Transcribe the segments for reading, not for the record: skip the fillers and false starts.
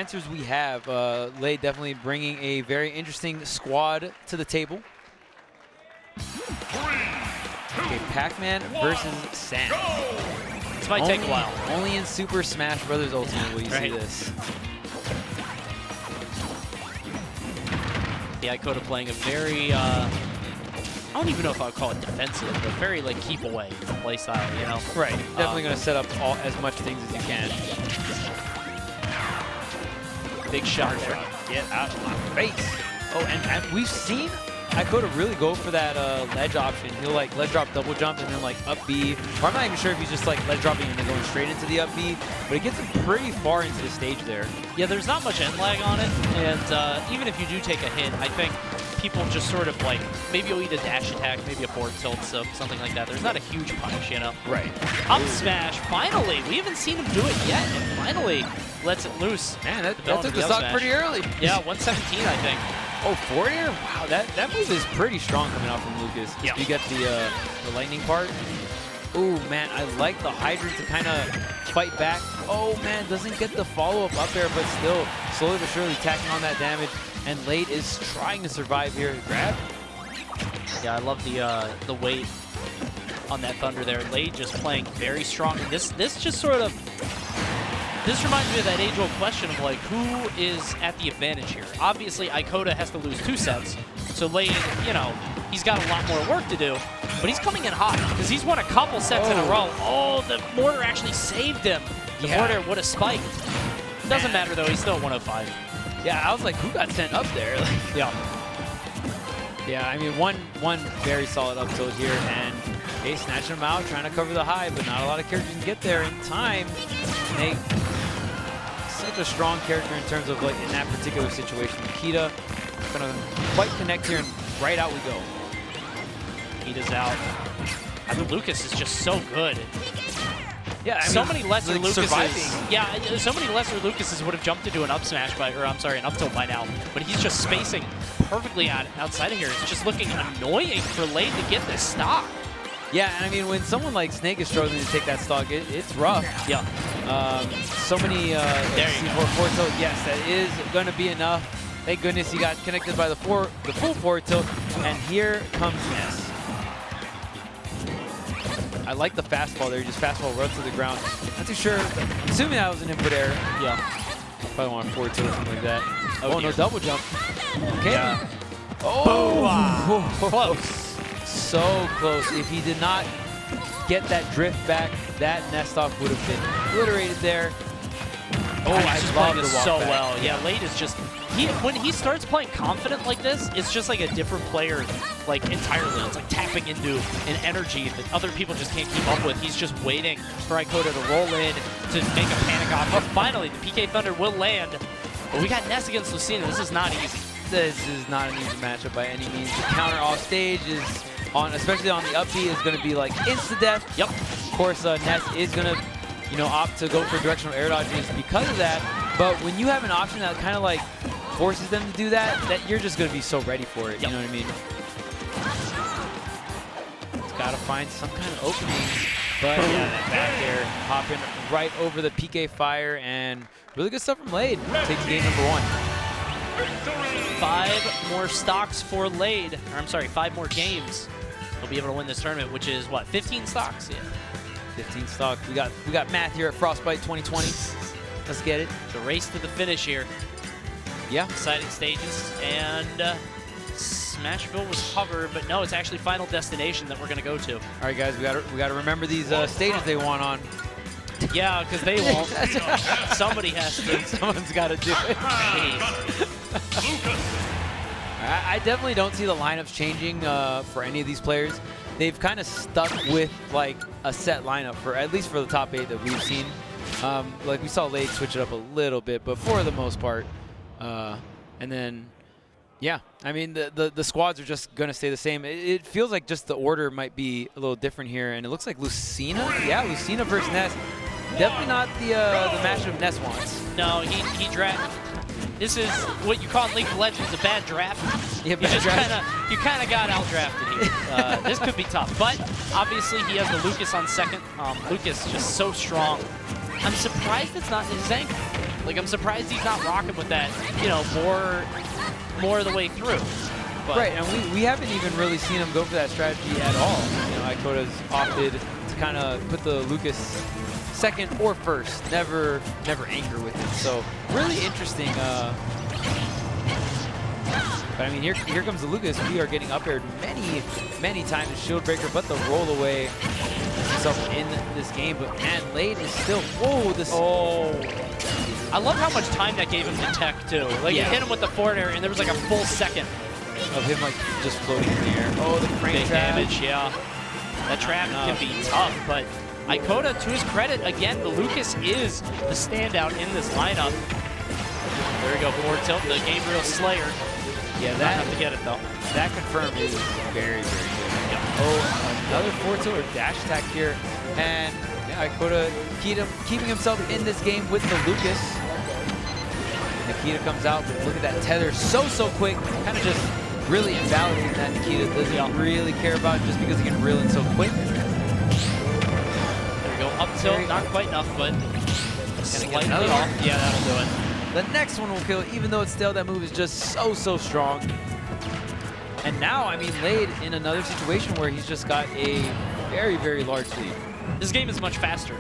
answers we have. Lay definitely bringing a very interesting squad to the table. Okay, Pac-Man versus Sam. This might take a while. Only in Super Smash Bros. Ultimate will you see this. The Aikota playing a very, I don't even know if I would call it defensive, but very like keep away play style, you know? Right. Definitely going to set up as much things as you can. Big shot there. Get out of my face. Oh, and we've seen Aikota really go for that ledge option. He'll like ledge drop, double jump, and then like up B. Or I'm not even sure if he's just like ledge dropping and then going straight into the up B, but it gets him pretty far into the stage there. Yeah, there's not much end lag on it, and even if you do take a hit, I think people just sort of like, maybe you'll eat a dash attack, maybe a forward tilt, so something like that. There's not a huge punish, you know? Right. Up smash, finally! We haven't seen him do it yet, and finally lets it loose. Man, that took the stock pretty early. Yeah, 117, I think. Oh, forward air? Wow, that move is pretty strong coming out from Lucas. Yeah. You get the lightning part. Ooh, man, I like the hydrant to kind of fight back. Oh, man, doesn't get the follow-up up there, but still slowly but surely tacking on that damage. And Late is trying to survive here. Grab. Yeah, I love the weight on that Thunder there. Late just playing very strong. This just sort of, this reminds me of that age-old question of like, who is at the advantage here? Obviously, Aikota has to lose 2 sets, so Late, you know, he's got a lot more work to do, but he's coming in hot because he's won a couple sets in a row. Oh, the mortar actually saved him. The mortar would have spiked. Doesn't matter though, he's still at 105. Yeah, I was like, who got sent up there? Yeah. Yeah, I mean, one very solid up tilt here, and they snatching him out, trying to cover the high, but not a lot of characters can get there in time. Nate, such a strong character in terms of like in that particular situation. Aikota gonna quite connect here, and right out we go. Aikeda's out. I mean, Lucas is just so good. Yeah, I so mean, many lesser like Lucases. surviving. Yeah, so many lesser Lucases would have jumped into an up smash by, or I'm sorry, an up tilt by now. But he's just spacing perfectly outside of here. It's just looking annoying for Late to get this stock. Yeah, and I mean, when someone like Snake is struggling to take that stock, it's rough. Yeah. So many C4 forward tilt. Yes, that is going to be enough. Thank goodness he got connected by the full forward tilt. And here comes Ness. I like the fastball there. He just fastball runs to the ground. Not too sure. Assuming that was an input error. Yeah. Probably want a forward tilt or something like that. Oh, no double jump. Okay. Yeah. Oh, close. So close. If he did not get that drift back, that nest off would have been obliterated there. Oh, I love this so well. Yeah, Late is just, when he starts playing confident like this, it's just like a different player, like entirely. It's like tapping into an energy that other people just can't keep up with. He's just waiting for Aikota to roll in to make a panic off. Finally, the PK Thunder will land. But we got Ness against Lucina. This is not easy. This is not an easy matchup by any means. The counter off stage is on, especially on the up B, is going to be like insta-death. Yep. Of course, Ness is going to, you know, opt to go for directional air dodges because of that. But when you have an option that kind of like forces them to do that, you're just going to be so ready for it. Yep. You know what I mean? It's got to find some kind of opening. But yeah, that back air hopping right over the PK Fire, and really good stuff from Lade, taking game number 1. 5 more stocks for Lade, or I'm sorry, 5 more games. He'll be able to win this tournament, which is what, 15 stocks? Yeah. 15 stocks. We got math here at Frostbite 2020. Let's get it. It's a race to the finish here. Yeah. Exciting stages, and Smashville was hover, but no, it's actually Final Destination that we're gonna go to. All right, guys, we gotta remember these stages they won on. Yeah, because they won't. Somebody has to. Someone's got to do it. I definitely don't see the lineups changing for any of these players. They've kind of stuck with like a set lineup for at least for the top 8 that we've seen. Like we saw Lade switch it up a little bit, but for the most part, and then yeah, I mean the squads are just gonna stay the same. It feels like just the order might be a little different here, and it looks like Lucina. Yeah, Lucina versus Ness. Definitely not the matchup Ness wants. No, he drafted. This is what you call in League of Legends a bad draft. Yeah, you kind of got out-drafted here. This could be tough, but obviously he has the Lucas on second. Lucas just so strong. I'm surprised it's not his ankle. Like, I'm surprised he's not rocking with that, you know, more of the way through. But right, and we haven't even really seen him go for that strategy at all. You know, Aikota's opted to kind of put the Lucas second or first, never anchor with it. So really interesting. But I mean, here comes the Lucas. We are getting up aired many times with Shield Breaker, but the roll away himself in this game. But man, Lade is still, whoa, this. Oh. I love how much time that gave him to tech too. Like, you hit him with the forward air, and there was like a full second of him like just floating in the air. Oh, the frame big trap. damage, yeah. That trap can be tough, but Aikota, to his credit, again, the Lucas is the standout in this lineup. There we go, forward tilt, the Gabriel Slayer. Yeah, that have to get it though. That confirmed is very, very good. Yeah. Oh, another forward tilt or dash attack here, and yeah, Aikota keeping himself in this game with the Lucas. Nikita comes out, but look at that tether, so quick, kind of just really invalidating that Nikita doesn't really care about just because he can reel in so quick. There we go, up tilt, not quite enough, but slightly off. Yeah, that'll do it. The next one will kill, even though it's still, that move is just so strong. And now, I mean, Lade in another situation where he's just got a very large lead. This game is much faster.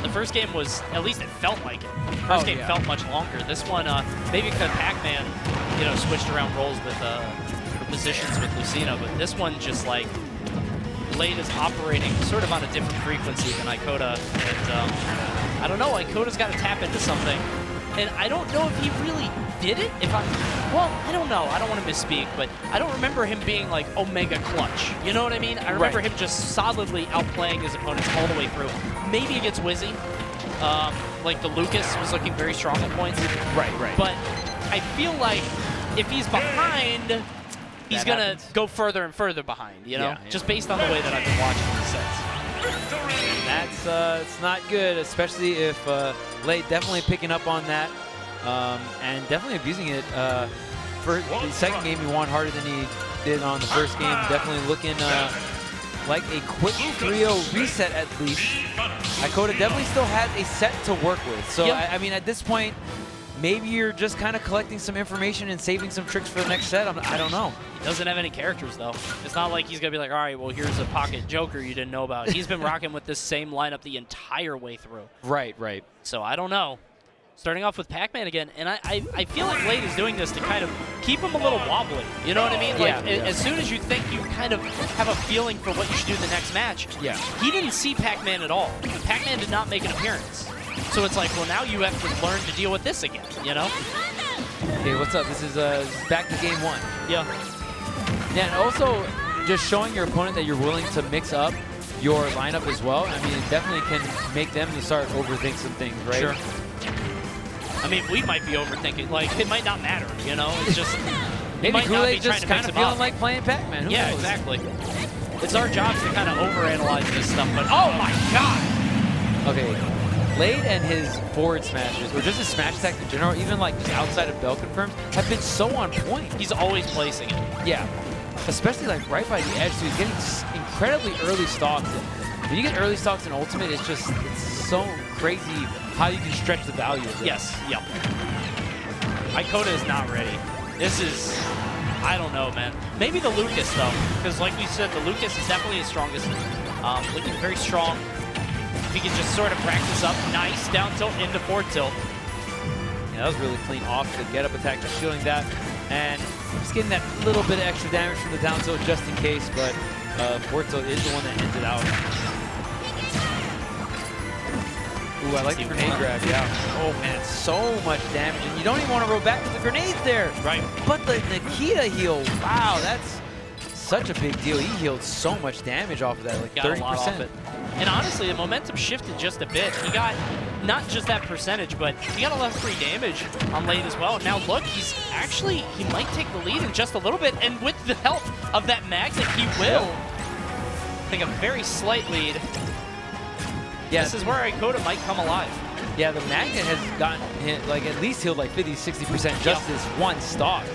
The first game was, at least it felt like it. The first game felt much longer. This one, maybe because Pac-Man, you know, switched around roles with positions with Lucina, but this one just like, Lade is operating sort of on a different frequency than Aikota. And I don't know, Aikota's got to tap into something. And I don't know if he really did it. Well, I don't know. I don't want to misspeak, but I don't remember him being like Omega clutch. You know what I mean? I remember him just solidly outplaying his opponents all the way through. Maybe against Wizzy. Like the Lucas was looking very strong at points. Right. But I feel like if he's behind, he's going to go further and further behind, you know? Just based on the way that I've been watching these sets. That's it's not good, especially if Lade definitely picking up on that and definitely abusing it. For the second game, he won harder than he did on the first game. Definitely looking like a quick 3-0 reset at least. Aikota definitely still had a set to work with. So, I mean, at this point, maybe you're just kind of collecting some information and saving some tricks for the next set. I don't know. He doesn't have any characters, though. It's not like he's going to be like, all right, well, here's a pocket Joker you didn't know about. He's been rocking with this same lineup the entire way through. Right. So I don't know. Starting off with Pac-Man again, and I feel like Lade is doing this to kind of keep him a little wobbly. You know what I mean? Like, as soon as you think you kind of have a feeling for what you should do the next match, he didn't see Pac-Man at all. Pac-Man did not make an appearance. So it's like, well, now you have to learn to deal with this again, you know? Hey, what's up? This is back to game one. Yeah, and also just showing your opponent that you're willing to mix up your lineup as well. I mean, it definitely can make them to start overthink some things, right? Sure. I mean, we might be overthinking. Like, it might not matter, you know? It's just, maybe Kool-Aid just kind of feeling like playing Pac-Man. Yeah, exactly. It's our job to kind of overanalyze this stuff, but oh my god! Okay, Lade and his forward smashes, or just his smash attack in general, even like just outside of bell confirms, have been so on point. He's always placing it. Yeah, especially like right by the edge, so he's getting incredibly early stocks. And when you get early stocks in Ultimate, it's so crazy how you can stretch the value of it. Yes, yep. Aikota is not ready. This is, I don't know, man. Maybe the Lucas, though, because like we said, the Lucas is definitely his strongest. Looking very strong. If he can just sort of practice up, nice, down tilt into forward tilt. Yeah, that was really clean off the get-up attack, just feeling that. And just getting that little bit of extra damage from the down tilt just in case, but forward tilt is the one that ends it out. Ooh, I like the grenade grab, Oh man, so much damage, and you don't even want to roll back because the grenade's there. Right. But the Nikita heal, wow, that's such a big deal. He healed so much damage off of that, like 30%. A lot off it. And honestly, the momentum shifted just a bit. He got not just that percentage, but he got a lot of free damage on Lade as well. Now look, he might take the lead in just a little bit, and with the help of that magnet, he will take a very slight lead. Yeah, this is where Aikota might come alive. Yeah, the magnet has gotten hit, like at least healed like 50-60% just this one stock.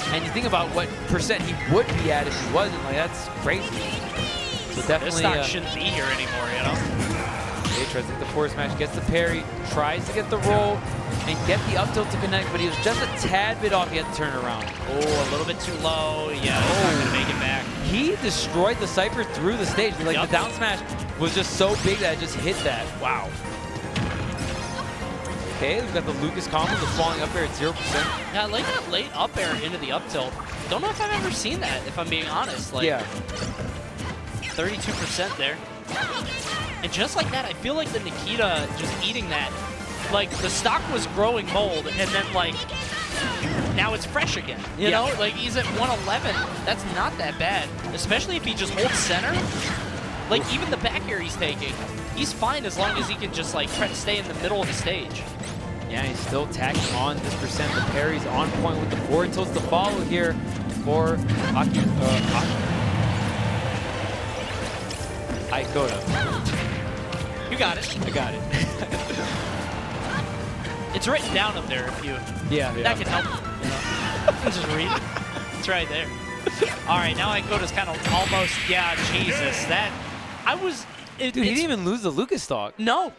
And you think about what percent he would be at if he wasn't, like that's crazy. So definitely, this stock shouldn't be here anymore, you know? Okay, tries to get the forward smash, gets the parry, tries to get the roll, and get the up tilt to connect, but he was just a tad bit off. He had to turn around. Oh, a little bit too low. Yeah, he's not going to make it back. He destroyed the Cypher through the stage. Like, the down smash was just so big that it just hit that. Wow. Okay, we've got the Lucas combo, the falling up air at 0%. Yeah, I like that late up air into the up tilt. Don't know if I've ever seen that, if I'm being honest. Like, yeah. 32% there. And just like that, I feel like the Nikita just eating that. Like, the stock was growing mold, and then, like, now it's fresh again. You know? Like, he's at 111. That's not that bad, especially if he just holds center. Like, even the back air he's taking, he's fine as long as he can just, like, try to stay in the middle of the stage. Yeah, he's still tacking on this percent. The parry's on point with the forward tilts to follow here for Aikota. You got it. I got it. It's written down up there if you... Yeah. That can help. You know? Just read it. It's right there. All right, now Aikota's kind of almost... Yeah, Jesus. That... I was... Dude, he didn't even lose the Lucas stock. No.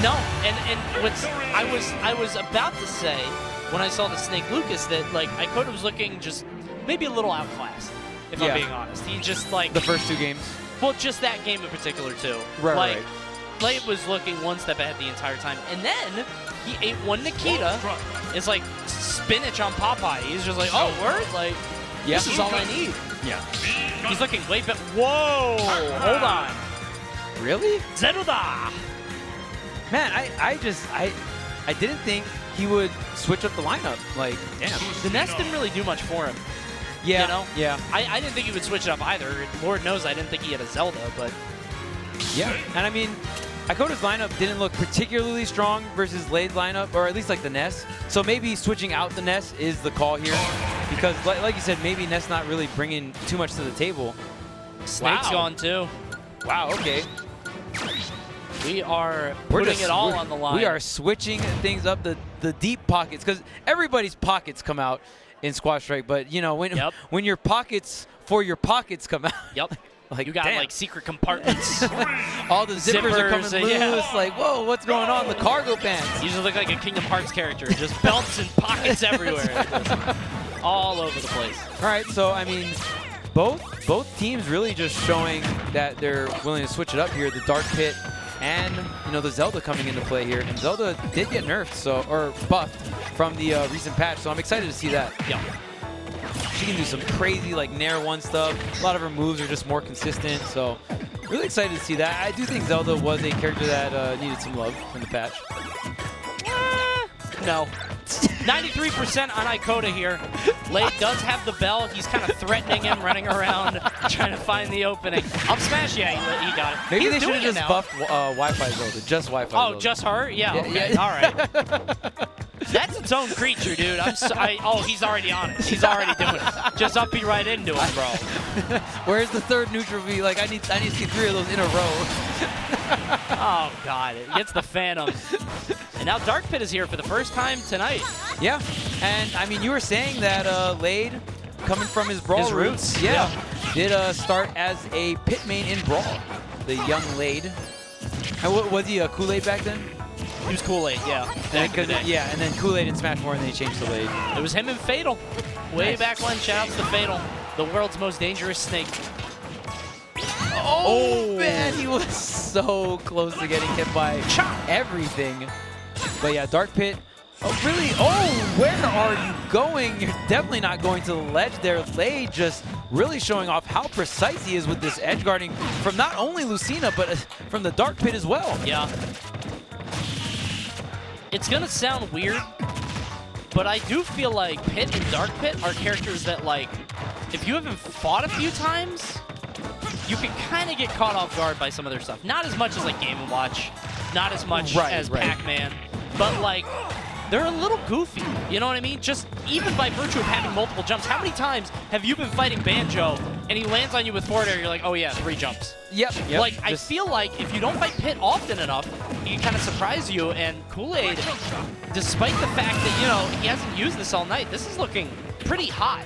No, and what's I was about to say when I saw the Snake Lucas that like Aikota was looking just maybe a little outclassed, if I'm being honest. He just like the first two games. Well, just that game in particular too. Right. Blade was looking one step ahead the entire time, and then he ate one Nikita. It's like spinach on Popeye. He's just like, oh, word, like this is all I need. Yeah. He's looking way better. Whoa, hold on. Really? Zeruda. Man, I didn't think he would switch up the lineup. Like, damn. The Nest didn't really do much for him. Yeah. You know? Yeah. I didn't think he would switch it up either. Lord knows I didn't think he had a Zelda, but... Yeah. And I mean, Aikota's lineup didn't look particularly strong versus Lade's lineup, or at least like the Nest. So maybe switching out the Nest is the call here. Because, like you said, maybe Nest not really bringing too much to the table. Snake's gone too. Wow, okay. We are putting it all on the line. We are switching things up, the deep pockets, because everybody's pockets come out in Squash Strike, but you know when your pockets for your pockets come out, like you got like secret compartments. All the zippers are coming loose. Like, whoa, what's going on? The cargo pants. You just look like a Kingdom Hearts character, just belts and pockets everywhere, all over the place. All right, so I mean, both teams really just showing that they're willing to switch it up here. The Dark Pit. And, you know, the Zelda coming into play here. And Zelda did get nerfed, or buffed from the recent patch, so I'm excited to see that. Yeah. She can do some crazy, like, Nair 1 stuff. A lot of her moves are just more consistent, so really excited to see that. I do think Zelda was a character that needed some love in the patch. No. 93% on Aikota here. Lade does have the bell. He's kind of threatening him, running around, trying to find the opening. Up smash, yeah, he got it. Maybe they should have just buffed Wi-Fi Zelda, just Wi-Fi Zelda. Oh, just her? Yeah, okay, all right. That's its own creature, dude. Oh, he's already on it. He's already doing it. Just up be right into it, bro. Where's the third neutral V? Like, I need to see 3 of those in a row. Oh, God. It gets the Phantom. And now Dark Pit is here for the first time tonight. Yeah. And, I mean, you were saying that Lade, coming from his Brawl roots, did start as a pit main in Brawl, the young Lade. And was he a Kool-Aid back then? He was Kool-Aid, yeah. And then Kool-Aid and Smash 4, and then he changed to Lade. It was him and Fatal. Way back when, shout-outs to Fatal, the world's most dangerous snake. Oh, man, he was so close to getting hit by everything. But yeah, Dark Pit. Oh, really? Oh, where are you going? You're definitely not going to the ledge there. Lade just really showing off how precise he is with this edge guarding from not only Lucina, but from the Dark Pit as well. Yeah. It's going to sound weird, but I do feel like Pit and Dark Pit are characters that, like, if you haven't fought a few times, you can kind of get caught off guard by some of their stuff. Not as much as, like, Game & Watch, not as much as Pac-Man, but, like, they're a little goofy, you know what I mean? Just even by virtue of having multiple jumps, how many times have you been fighting Banjo and he lands on you with forward air, you're like, oh yeah, 3 jumps. Yep. Like, I feel like if you don't fight Pit often enough, he can kind of surprise you, and Kool-Aid, despite the fact that, you know, he hasn't used this all night, this is looking pretty hot.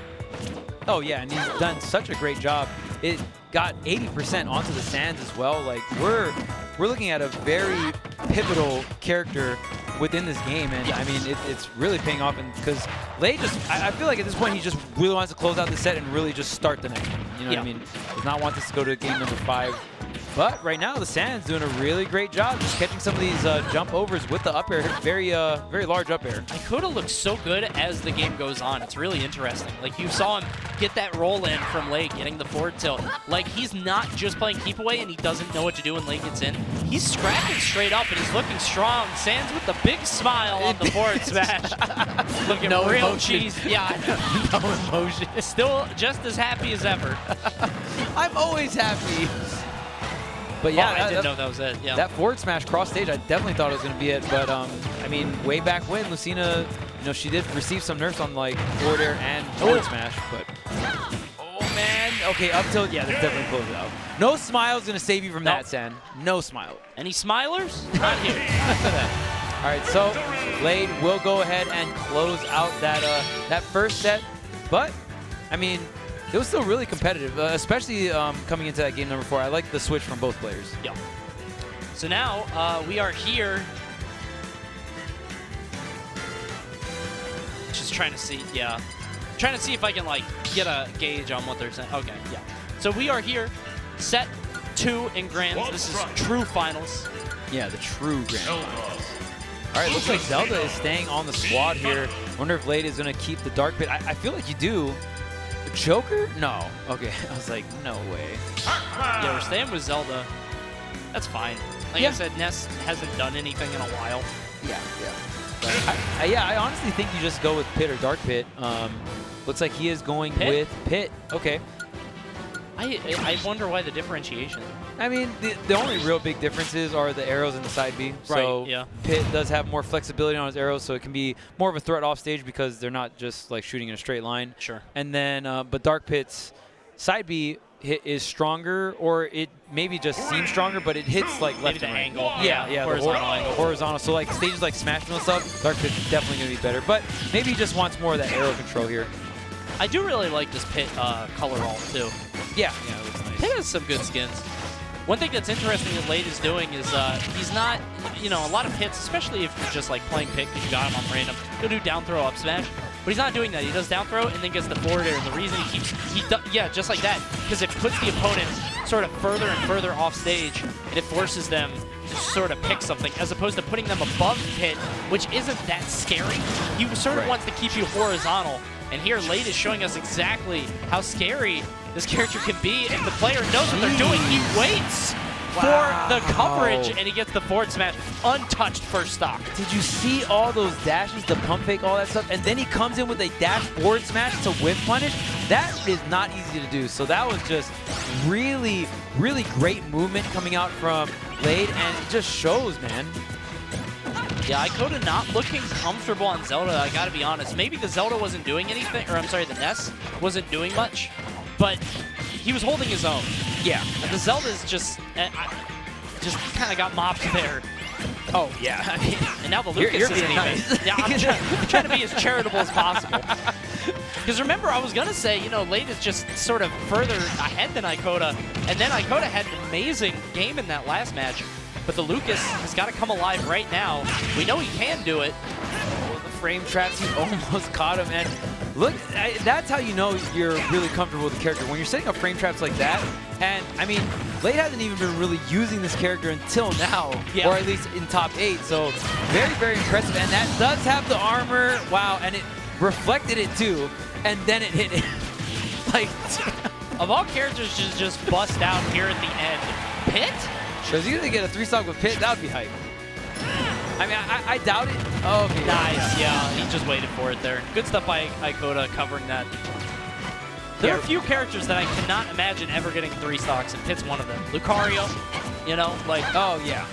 Oh yeah, and he's done such a great job. It got 80% onto the sands as well. Like, we're we're looking at a very pivotal character within this game, and I mean, it's really paying off. And because Lei I feel like at this point he just really wants to close out the set and really just start the next one. You know what I mean? Does not want this to go to game number 5. But right now, the Sand's doing a really great job just catching some of these jump overs with the up air. Very large up air. Aikota looks so good as the game goes on. It's really interesting. Like, you saw him get that roll in from Lei, getting the forward tilt. Like, he's not just playing keep away and he doesn't know what to do when Lei gets in. He's scrapping straight up and he's looking strong. Sands with the big smile on the forward smash. Looking no real emotion. cheese. Yeah, no emotion. Still just as happy as ever. I'm always happy. But yeah, I didn't know that was it. Yeah. That forward smash cross stage, I definitely thought it was going to be it. But I mean, way back when, Lucina, you know, she did receive some nerfs on like forward air and forward smash. But oh man, okay, up tilt, yeah, that's definitely closed out. No smile's going to save you from that, Sand. No smile. Any smilers? Not here. All right, so Lei will go ahead and close out that first set. But I mean, it was still really competitive, especially coming into that game number 4. I like the switch from both players. Yeah. So now we are here. Just trying to see, trying to see if I can like get a gauge on what they're saying. Okay, yeah. So we are here, set 2 in Grands. This is true finals. Yeah, the true Grand Finals. All right, looks like Zelda is staying on the squad here. Wonder if Lei is going to keep the Dark Pit. I feel like you do. Joker? No. Okay. I was like, no way. Yeah, we're staying with Zelda. That's fine. Like I said, Ness hasn't done anything in a while. Yeah. But I honestly think you just go with Pit or Dark Pit. Looks like he is going with Pit. Okay. I wonder why the differentiation. I mean, the only real big differences are the arrows and the side B. So Pit does have more flexibility on his arrows, so it can be more of a threat off stage because they're not just like shooting in a straight line. Sure. And then, but Dark Pit's side B hit is stronger, or it maybe just seems stronger, but it hits like left and right. Angle. Yeah, horizontal angle. Horizontal. So like stages like Smash Mill stuff, Dark Pit's definitely going to be better. But maybe he just wants more of that arrow control here. I do really like this Pit color roll too. Yeah, it looks nice. Pit has some good skins. One thing that's interesting that Lei is doing is he's not, you know, a lot of hits, especially if you're just like playing Pit because you got him on random, he'll do down throw, up smash. But he's not doing that. He does down throw and then gets the forward air. And the reason he keeps, just like that, because it puts the opponent sort of further and further off stage, and it forces them to sort of pick something, as opposed to putting them above Pit, which isn't that scary. He sort of wants to keep you horizontal. And here, Lei is showing us exactly how scary this character can be. If the player knows what they're doing, he waits for the coverage, and he gets the forward smash. Untouched first stock. Did you see all those dashes, the pump fake, all that stuff? And then he comes in with a dash forward smash to whip punish. That is not easy to do. So that was just really, really great movement coming out from Lei, and it just shows, man. Yeah, Aikota not looking comfortable on Zelda, I gotta be honest. Maybe the Zelda wasn't doing anything, or I'm sorry, the Ness wasn't doing much, but he was holding his own. Yeah. And the Zelda's just kind of got mopped there. Oh, yeah. I mean, and now the Lucas isn't even. Nice. Yeah, I'm trying to be as charitable as possible. Because remember, I was going to say, you know, Lei is just sort of further ahead than Aikota, and then Aikota had an amazing game in that last match. But the Lucas has got to come alive right now. We know he can do it. Oh, the frame traps, he almost caught him. And look, that's how you know you're really comfortable with the character. When you're setting up frame traps like that, and I mean, Lei hasn't even been really using this character until now, or at least in top 8. So very, very impressive. And that does have the armor. Wow, and it reflected it too. And then it hit it. Like, of all characters to just bust out here at the end, Pit? So if you're going to get a 3-stock with Pit, that would be hype. I mean, I doubt it. Oh, okay. Nice, yeah. He just waited for it there. Good stuff by Aikota covering that. There are a few characters that I cannot imagine ever getting 3 stocks, and Pit's one of them. Lucario, you know, like,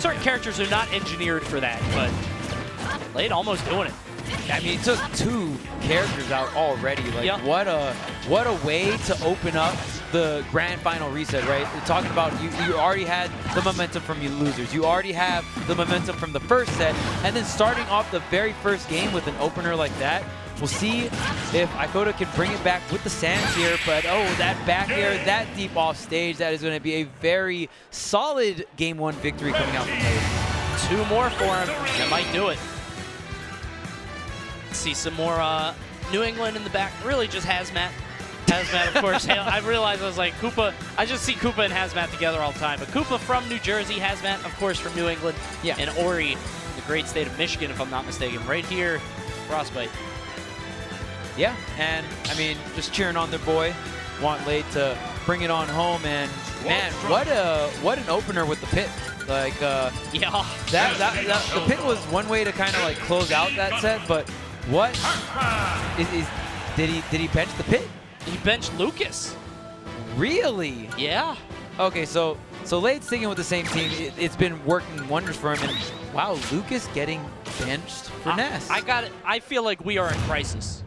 certain characters are not engineered for that, but Lei almost doing it. I mean, he took 2 characters out already. Like, what a way to open up the grand final reset, right? We're talking about you already had the momentum from you losers. You already have the momentum from the first set, and then starting off the very first game with an opener like that. We'll see if Aikota can bring it back with the sands here, but oh, that back air, that deep off stage, that is going to be a very solid game 1 victory coming out from Lade. 2 more for him. That might do it. See some more New England in the back. Really just Hazmat. Hazmat, of course. I realized I was like, Koopa. I just see Koopa and Hazmat together all the time. But Koopa from New Jersey, Hazmat, of course, from New England. Yeah. And Ori, the great state of Michigan, if I'm not mistaken. Right here, Frostbite. Yeah, and I mean, just cheering on their boy. Want Lade to bring it on home, and man, what an opener with the pit. Like, yeah, the pit was one way to kind of like close out that set, but what did he bench the pit? He benched Lucas. Really? Yeah. Okay, so Lade's sticking with the same team. It's been working wonders for him, and wow, Lucas getting benched for Ness. I feel like we are in crisis.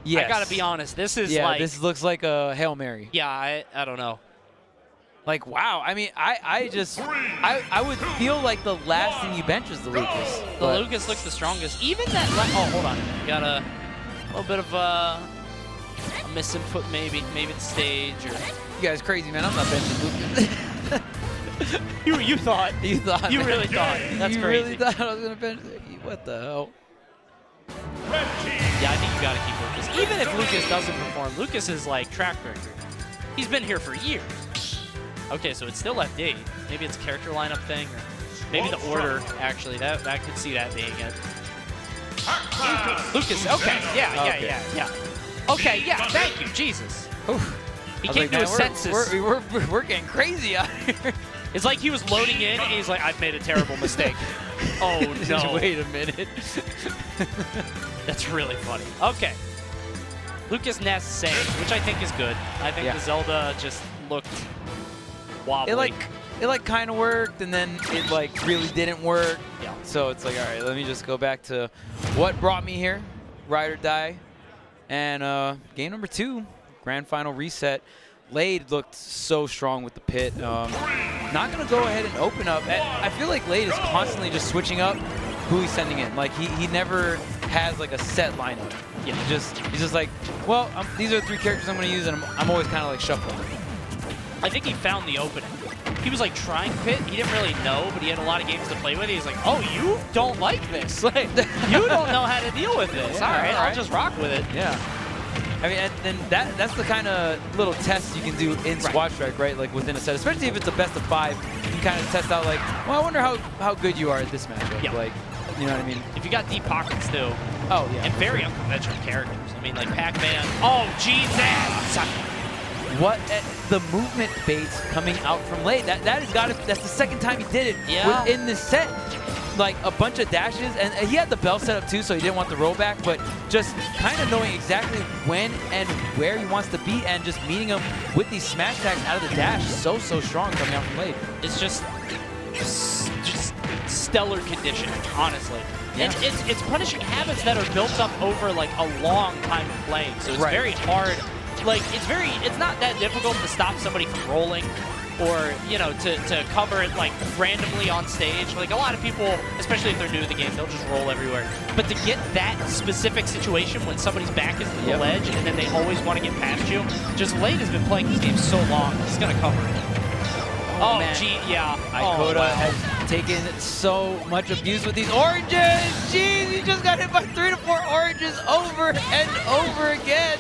Yes. I gotta be honest. This is this looks like a Hail Mary. Yeah, I don't know. Like, wow. I mean, I would feel like the last thing you bench is the Lucas. The Lucas looked the strongest. Even that. Oh, hold on. Got a little bit of a misinput, maybe the stage or. You guys crazy, man. I'm not benching Lucas. You thought. You thought. You really thought. That's you crazy. really thought I was gonna bench? What the hell? Yeah, I think you gotta keep Lucas. Even if Lucas doesn't perform, Lucas is like track record. He's been here for years. Okay, so it's still FD. Maybe it's a character lineup thing, or maybe the order. Actually, that could see that being it. Lucas. Okay. Yeah. Okay. Yeah. Thank you, Jesus. Oof. He came to his senses. We're getting crazy out here. It's like he was loading in, and he's like, "I've made a terrible mistake." Oh no! Wait a minute. That's really funny. Okay. Lucas Ness same, which I think is good. I think the Zelda just looked wobbly. It like kind of worked, and then it like really didn't work. Yeah. So it's like, all right, let me just go back to what brought me here, ride or die, and game number 2, grand final reset. Lade looked so strong with the pit. Not gonna go ahead and open up. I feel like Lade is constantly just switching up who he's sending in. Like he never has like a set lineup. Yeah, he's just like, well, these are the 3 characters I'm gonna use, and I'm always kind of like shuffling. I think he found the opening. He was like trying pit. He didn't really know, but he had a lot of games to play with. He's like, oh, you don't like this. Like, you don't know how to deal with this. Yeah, all right, I'll just rock with it. Yeah. I mean, and that's the kind of little test you can do in Squad Strike, right? Like within a set, especially if it's a best of 5, you can kind of test out like, well, I wonder how good you are at this matchup. Yeah. Like, you know what I mean? If you got deep pockets too. Oh yeah. And very unconventional characters. I mean, like Pac-Man. Oh Jesus! What the movement baits coming out from Lade? That's the second time he did it within this set. Like a bunch of dashes, and he had the bell set up too, so he didn't want the rollback, but just kind of knowing exactly when and where he wants to be, and just meeting him with these smash attacks out of the dash. So strong coming out from Lade. It's just stellar conditioning, honestly. Yeah. It's punishing habits that are built up over like a long time of playing, so it's very hard. Like it's not that difficult to stop somebody from rolling, or to cover it like randomly on stage. Like a lot of people, especially if they're new to the game, they'll just roll everywhere. But to get that specific situation when somebody's back is to the ledge and then they always want to get past you, just Lade has been playing this game so long, he's gonna cover it. Oh man. Aikota has taken so much abuse with these oranges. Jeez, he just got hit by 3 to 4 oranges over and over again.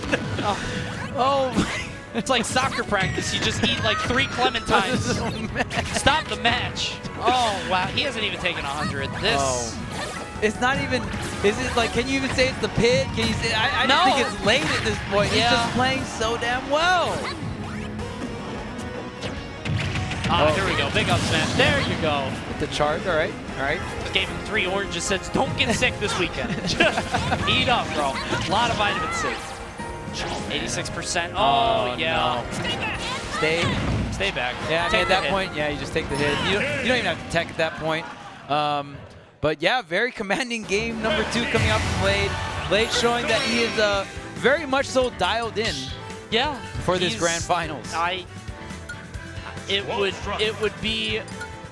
Oh my. It's like soccer practice. You just eat like 3 clementines. Stop the match. Oh, wow. He hasn't even taken 100. It's not even, is it like, can you even say it's the pit? Can you say, I just think it's late at this point. He's just playing so damn well. Here we go. Big up smash. There you go. With the charge, all right. Gave him 3 oranges, said, don't get sick this weekend. Just eat up, bro. A lot of vitamin C. 86%. Oh yeah. No. Stay back. Yeah, I mean, at that point, you just take the hit. You don't even have to tech at that point. But yeah, very commanding game number 2 coming out from Lade. Lade showing that he is very much so dialed in Yeah. for this grand finals. It would be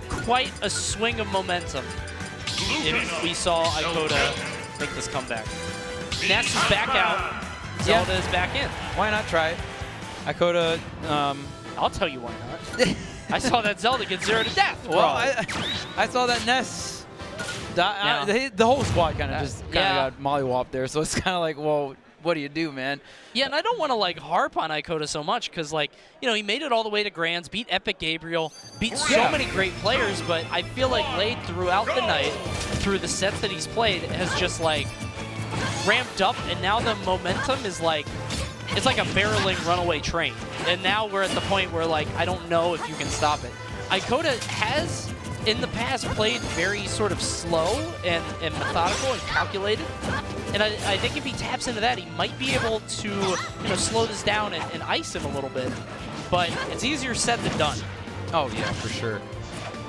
quite a swing of momentum if we saw Aikota make this comeback. Ness is back out. Zelda is back in. Why not try it? Aikota, I'll tell you why not. I saw that Zelda get 0 to death. well, I saw that Ness. The whole squad kind of just got mollywopped there, so it's kind of like, well, what do you do, man? Yeah, and I don't want to like harp on Aikota so much because, like, you know, he made it all the way to Grands, beat Epic Gabriel, beat so many great players, but I feel like Lade throughout the night, through the sets that he's played, has just like ramped up, and now the momentum is like, it's like a barreling runaway train. And now we're at the point where, like, I don't know if you can stop it. Aikota has, in the past, played very sort of slow and methodical and calculated. And I think if he taps into that, he might be able to, you know, slow this down and ice him a little bit. But it's easier said than done. Oh, yeah, for sure.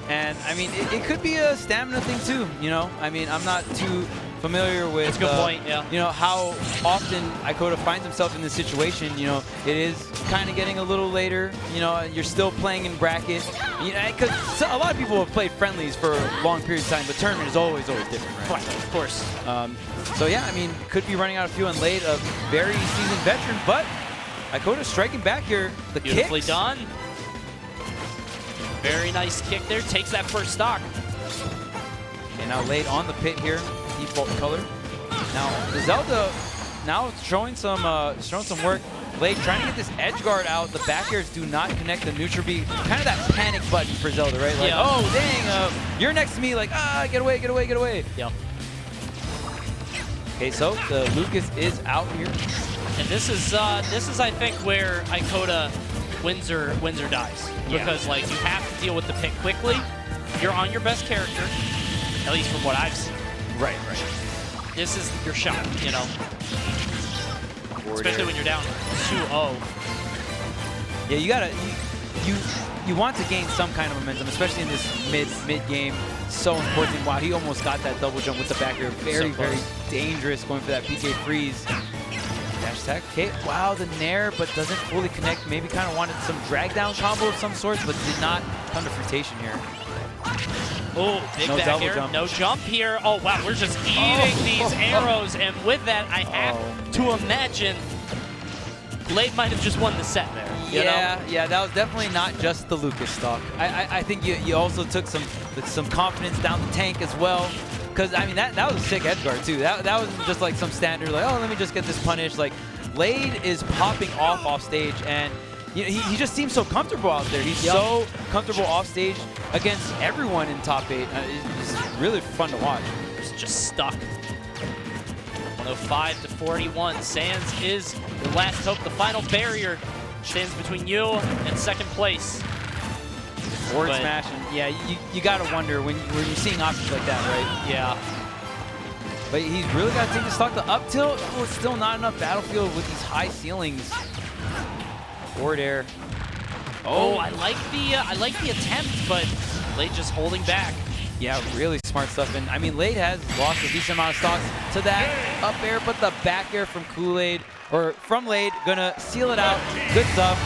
And, I mean, it could be a stamina thing, too, you know? I mean, I'm not too familiar with, that's a good point, yeah. You know, how often Aikota finds himself in this situation. You know, it is kind of getting a little later. You know, you're still playing in bracket. You know, because a lot of people have played friendlies for long periods of time, but tournament is always different, right? Right, of course. So yeah, I mean, could be running out of fuel, and Lade, a very seasoned veteran, but Aikota striking back here. The Beautifully kicks. done. Very nice kick there. Takes that first stock. And now Lade on the pit here. Default color. Now the Zelda now showing some work. Lade trying to get this edge guard out. The back airs do not connect the neutral B. Kind of that panic button for Zelda, right? Like, oh dang, you're next to me. Like, get away, get away, get away. Yep. Okay, so the Lucas is out here. And this is I think where Aikota wins or dies. Because like you have to deal with the pick quickly. You're on your best character, at least from what I've seen. Right. This is your shot, you know. Especially when you're down 2-0. Yeah, you gotta you want to gain some kind of momentum, especially in this mid game. So important. Wow, he almost got that double jump with the back air. Very dangerous going for that PK freeze. Dash attack. Okay, wow, the nair, but doesn't fully connect. Maybe kind of wanted some drag down combo of some sort, but did not come to fruition here. Oh, big back air. No jump here. Oh, wow, we're just eating these arrows. And with that, I have to imagine Lade might have just won the set there. You know? Yeah, that was definitely not just the Lucas stock. I think you also took some confidence down the tank as well. Because, I mean, that was a sick edge guard, too. That wasn't just like some standard, like, oh, let me just get this punish. Like, Lade is popping off stage, and you know, he just seems so comfortable out there. He's so comfortable off stage against everyone in top 8. It's really fun to watch. It's just stuck. 105 to 41. Sands is the last hope. The final barrier stands between you and second place. Forward smash, and yeah, you gotta wonder when you're seeing options like that, right? Yeah. But he's really got to take the stock. The up tilt, oh, it's still not enough battlefield with these high ceilings. Forward air. Oh, I like the attempt, but Lade just holding back. Yeah, really smart stuff. And I mean, Lade has lost a decent amount of stocks to that up air, but the back air from Kool-Aid, or from Lade, gonna seal it out. Good stuff.